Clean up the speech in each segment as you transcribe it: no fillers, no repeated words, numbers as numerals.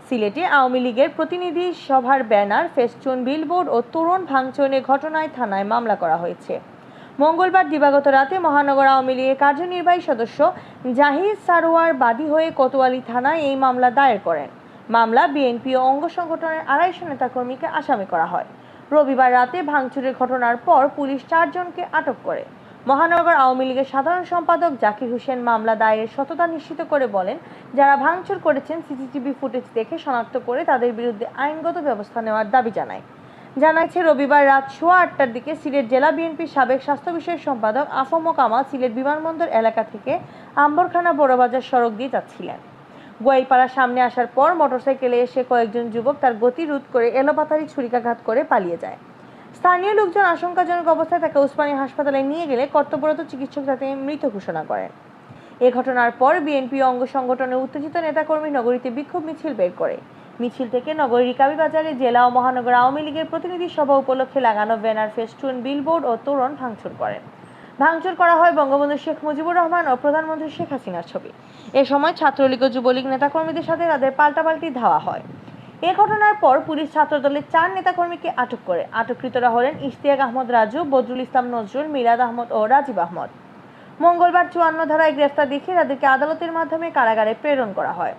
সিলেটে আওয়ামী লীগের প্রতিনিধি সভার ব্যানার, ফেস্টুন, বিলবোর্ড ও তোরণ ভাঙচুরের ঘটনায় থানায় মামলা করা হয়েছে। মঙ্গলবার দিবাগত রাতে মহানগর আওয়ামী লীগের কার্যনির্বাহী সদস্য জাহিদ সারোয়ার বাদী হয়ে কোতোয়ালি থানায় এই মামলা দায়ের করেন। মামলা বিএনপি ও অঙ্গ সংগঠনের 250 নেতাকর্মীকে আসামি করা হয়। রবিবার রাতে ভাঙচুরের ঘটনার পর পুলিশ 4 জনকে আটক করে। মহানগর আওয়ামী লীগের সাধারণ সম্পাদক জাকির হোসেন মামলা দায়েরের সততা নিশ্চিত করে বলেন, যারা ভাঙচুর করেছেন সিসিটিভি ফুটেজ দেখে শনাক্ত করে তাদের বিরুদ্ধে আইনগত ব্যবস্থা নেওয়ার দাবি জানাচ্ছে। রবিবার রাত 8:15টার দিকে সিলেট জেলা বিএনপির সাবেক স্বাস্থ্য বিষয়ক সম্পাদক আফম কামাল সিলেট বিমানবন্দর এলাকা থেকে আম্বরখানা বড়বাজার সড়ক দিয়ে যাচ্ছিলেন। গোয়াইপাড়ার সামনে আসার পর মোটরসাইকেলে এসে কয়েকজন যুবক তার গতি রোধ করে এলোপাতাড়ি ছুরিকাঘাত করে পালিয়ে যায়। স্থানীয় লোকজন আশঙ্কাজনক অবস্থায় তাকে ওসমানী হাসপাতালে নিয়ে গেলে কর্তব্যরত চিকিৎসক তাকে মৃত ঘোষণা করেন। এ ঘটনার পর বিএনপি অঙ্গ সংগঠনের উত্তেজিত নেতাকর্মী নগরীতে বিক্ষোভ মিছিল বের করে। মিছিল থেকে নগরীর রিকাবি বাজারে জেলা ও মহানগর আওয়ামী লীগের প্রতিনিধি সভা উপলক্ষে লাগানো ব্যানার, ফেস্টুন, বিলবোর্ড ও তোরণ ভাঙচুর করেন। ভাঙচুর করা হয় বঙ্গবন্ধু শেখ মুজিবুর রহমান ও প্রধানমন্ত্রী শেখ হাসিনার ছবি। এ সময় ছাত্রলীগ ও যুবলীগ নেতাকর্মীদের সাথে তাদের পাল্টাপাল্টি ধাওয়া হয়। এ ঘটনার পর পুলিশ ছাত্রদলের 4 নেতাকর্মীকে আটক করে। আটককৃতরা হলেন ইশতিয়াক আহমদ রাজু, বদরুল ইসলাম নজরুল, মিলাদ আহমদ ও রাজীব আহমদ। মঙ্গলবার 54 ধারায় গ্রেফতার দেখিয়ে তাদেরকে আদালতের মাধ্যমে কারাগারে প্রেরণ করা হয়।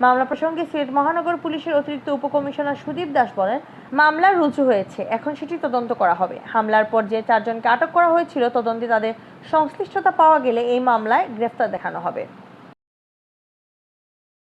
মামলা প্রসঙ্গে সিলেট মহানগর পুলিশের অতিরিক্ত উপকমিশনার সুদীপ দাস বলেন, মামলা রুজু হয়েছে, এখন সেটি তদন্ত করা হবে। হামলার পর যে 4 জনকে আটক করা হয়েছিল তদন্তে তাদের সংশ্লিষ্টতা পাওয়া গেলে এই মামলায় গ্রেফতার দেখানো হবে।